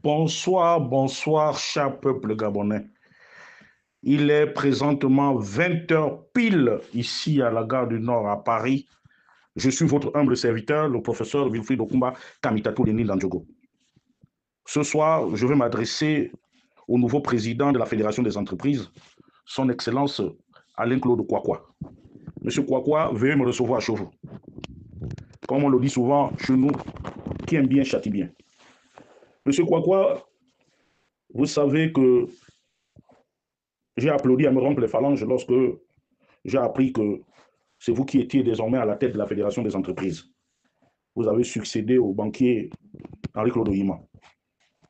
Bonsoir, bonsoir, cher peuple gabonais. Il est présentement 20 heures pile ici à la gare du Nord à Paris. Je suis votre humble serviteur, le professeur Wilfried Okumba Kamitatou Denis Landjogo. Ce soir, je vais m'adresser au nouveau président de la Fédération des entreprises, son Excellence Alain-Claude Kouakoua. Monsieur Kouakoua, veuillez me recevoir à Chauveau. Comme on le dit souvent chez nous, qui aime bien châtie bien. Monsieur Kouakoua, vous savez que j'ai applaudi à me rompre les phalanges lorsque j'ai appris que c'est vous qui étiez désormais à la tête de la Fédération des entreprises. Vous avez succédé au banquier Henri-Claude Oyima.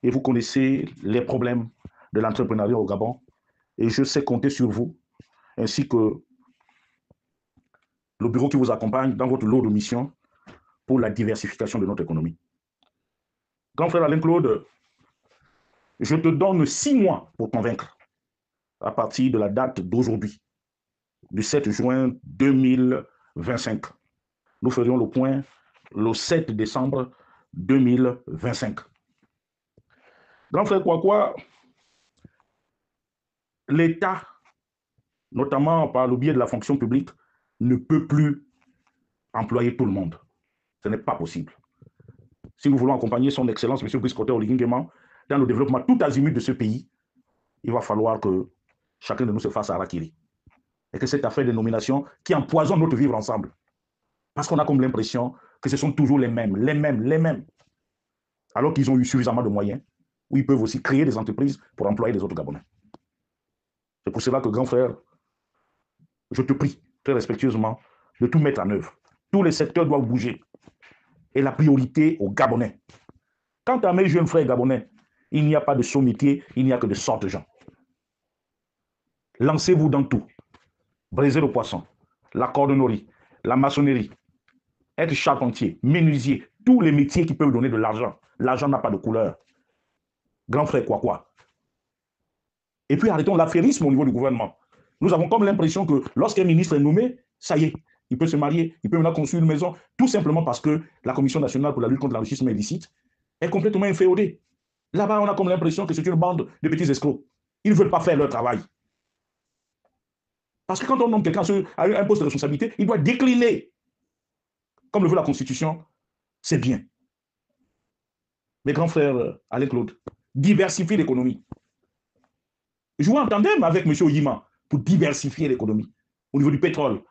Et vous connaissez les problèmes de l'entrepreneuriat au Gabon. Et je sais compter sur vous, ainsi que le bureau qui vous accompagne dans votre lot de mission pour la diversification de notre économie. Grand frère Alain-Claude, je te donne 6 mois pour convaincre à partir de la date d'aujourd'hui, du 7 juin 2025. Nous ferions le point le 7 décembre 2025. Grand frère Kouakoua, l'État, notamment par le biais de la fonction publique, ne peut plus employer tout le monde. Ce n'est pas possible. Si nous voulons accompagner son Excellence, M. Brice Koté Oligui Nguema, dans le développement tout azimut de ce pays, il va falloir que chacun de nous se fasse à Harakiri. Et que cette affaire de nomination qui empoisonne notre vivre ensemble, parce qu'on a comme l'impression que ce sont toujours les mêmes, alors qu'ils ont eu suffisamment de moyens, où ils peuvent aussi créer des entreprises pour employer les autres Gabonais. C'est pour cela que, grand frère, je te prie très respectueusement de tout mettre en œuvre. Tous les secteurs doivent bouger. Et la priorité aux Gabonais. Quant à mes jeunes frères Gabonais, il n'y a pas de saut-métier, il n'y a que de sortes gens. Lancez-vous dans tout. Briser le poisson, la cordonnerie, la maçonnerie, être charpentier, menuisier, tous les métiers qui peuvent donner de l'argent. L'argent n'a pas de couleur. Grand frère Kouakoua. Et puis arrêtons l'affairisme au niveau du gouvernement. Nous avons comme l'impression que lorsqu'un ministre est nommé, ça y est, il peut se marier, il peut maintenant construire une maison, tout simplement parce que la Commission nationale pour la lutte contre l'enrichissement illicite est complètement inféodée. Là-bas, on a comme l'impression que c'est une bande de petits escrocs. Ils ne veulent pas faire leur travail. Parce que quand on nomme quelqu'un à un poste de responsabilité, il doit décliner. Comme le veut la Constitution, c'est bien. Mes grands frères Alain-Claude, diversifier l'économie. Jouer en tandem avec M. Oyima pour diversifier l'économie. Au niveau du pétrole,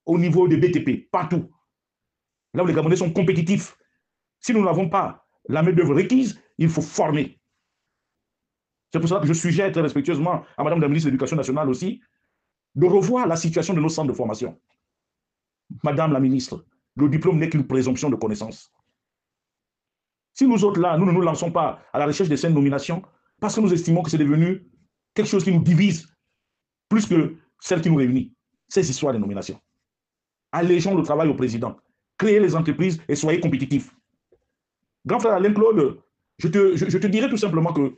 au niveau des BTP, partout. Là où les Gabonais sont compétitifs. Si nous n'avons pas la main-d'œuvre requise, il faut former. C'est pour cela que je suggère très respectueusement à Madame la ministre de l'Éducation nationale aussi de revoir la situation de nos centres de formation. Madame la ministre, le diplôme n'est qu'une présomption de connaissance. Si nous autres là, nous ne nous lançons pas à la recherche de ces nominations, parce que nous estimons que c'est devenu quelque chose qui nous divise plus que celle qui nous réunit, ces histoires de nominations. Allégeons le travail au président, créez les entreprises et soyez compétitifs. Grand frère Alain-Claude, je te dirais tout simplement que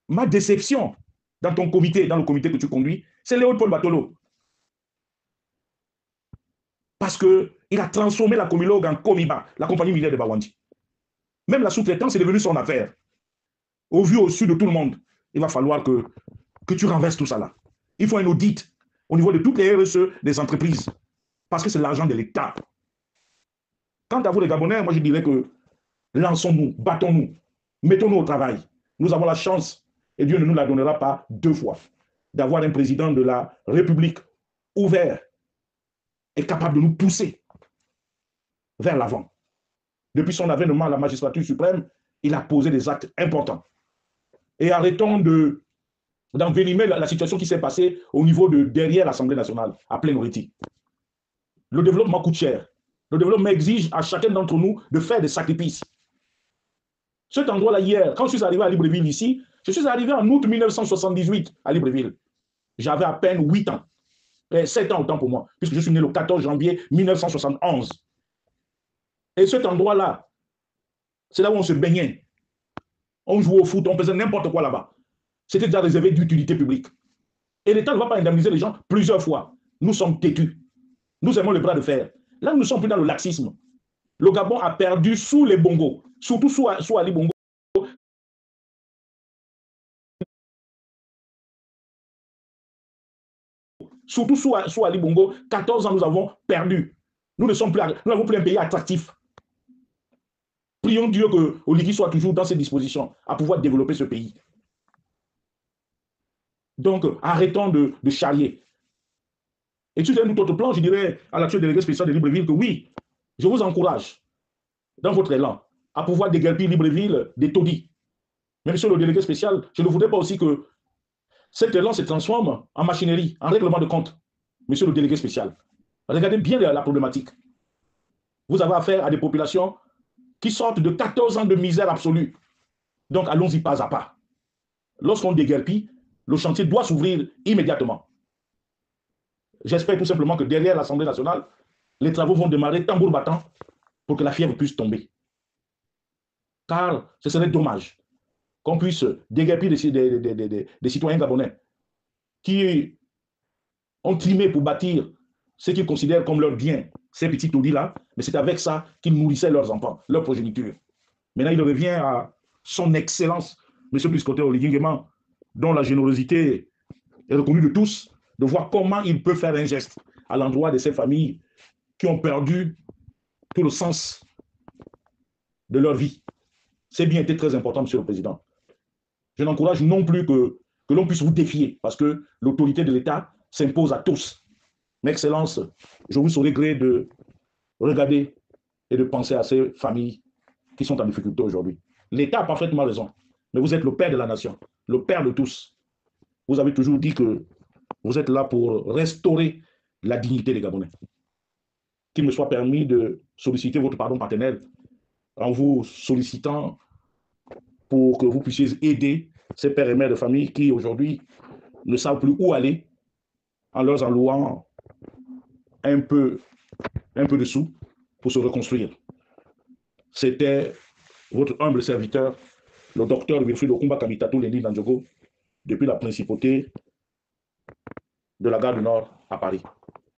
ma déception dans ton comité, dans le comité que tu conduis, c'est Léopold Batolo. Parce qu'il a transformé la Comilogue en Comiba, la compagnie minière de Bawandi. Même la sous-traitance est devenue son affaire. Au vu, au su de tout le monde, il va falloir que tu renverses tout ça là. Il faut un audit au niveau de toutes les RSE des entreprises. Parce que c'est l'argent de l'État. Quant à vous les Gabonais, moi je dirais que lançons-nous, battons-nous, mettons-nous au travail. Nous avons la chance, et Dieu ne nous la donnera pas 2 fois, d'avoir un président de la République ouvert et capable de nous pousser vers l'avant. Depuis son avènement à la magistrature suprême, il a posé des actes importants. Et arrêtons d'envenimer la situation qui s'est passée au niveau de derrière l'Assemblée nationale, à Plénoriti. Le développement coûte cher. Le développement exige à chacun d'entre nous de faire des sacrifices. Cet endroit-là, hier, quand je suis arrivé à Libreville ici, je suis arrivé en août 1978 à Libreville. J'avais à peine 8 ans. 7 ans autant pour moi, puisque je suis né le 14 janvier 1971. Et cet endroit-là, c'est là où on se baignait. On jouait au foot, on faisait n'importe quoi là-bas. C'était déjà réservé d'utilité publique. Et l'État ne va pas indemniser les gens plusieurs fois. Nous sommes têtus. Nous aimons le bras de fer. Là, nous ne sommes plus dans le laxisme. Le Gabon a perdu sous les bongos, surtout sous Ali Bongo. Surtout sous Ali Bongo, 14 ans nous avons perdu. Nous n'avons plus un pays attractif. Prions Dieu que Oligui soit toujours dans ses dispositions à pouvoir développer ce pays. Donc, arrêtons de charrier. Et sur un autre plan, je dirais à l'actuel délégué spécial de Libreville que oui, je vous encourage, dans votre élan, à pouvoir déguerpir Libreville des taudis. Mais monsieur le délégué spécial, je ne voudrais pas aussi que cet élan se transforme en machinerie, en règlement de compte. Monsieur le délégué spécial, regardez bien la problématique. Vous avez affaire à des populations qui sortent de 14 ans de misère absolue. Donc, allons-y pas à pas. Lorsqu'on déguerpit, le chantier doit s'ouvrir immédiatement. J'espère tout simplement que derrière l'Assemblée nationale, les travaux vont démarrer tambour battant pour que la fièvre puisse tomber. Car ce serait dommage qu'on puisse déguerpir des citoyens gabonais qui ont trimé pour bâtir ce qu'ils considèrent comme leur bien, ces petits taudis-là, mais c'est avec ça qu'ils nourrissaient leurs enfants, leur progéniture. Maintenant, il revient à son excellence, M. Brice-Clotaire Oligui Nguema, dont la générosité est reconnue de tous, de voir comment il peut faire un geste à l'endroit de ces familles qui ont perdu tout le sens de leur vie. C'est bien été très important, Monsieur le Président. Je n'encourage non plus que l'on puisse vous défier, parce que l'autorité de l'État s'impose à tous. Mais Excellence, je vous saurai gré de regarder et de penser à ces familles qui sont en difficulté aujourd'hui. L'État a parfaitement raison, mais vous êtes le père de la nation, le père de tous. Vous avez toujours dit que vous êtes là pour restaurer la dignité des Gabonais. Qu'il me soit permis de solliciter votre pardon paternel en vous sollicitant pour que vous puissiez aider ces pères et mères de famille qui aujourd'hui ne savent plus où aller en leur allouant un peu de sous pour se reconstruire. C'était votre humble serviteur, le docteur Wilfried Okumba Kamitatou Leni Dandjogo, depuis la principauté de la gare du Nord à Paris.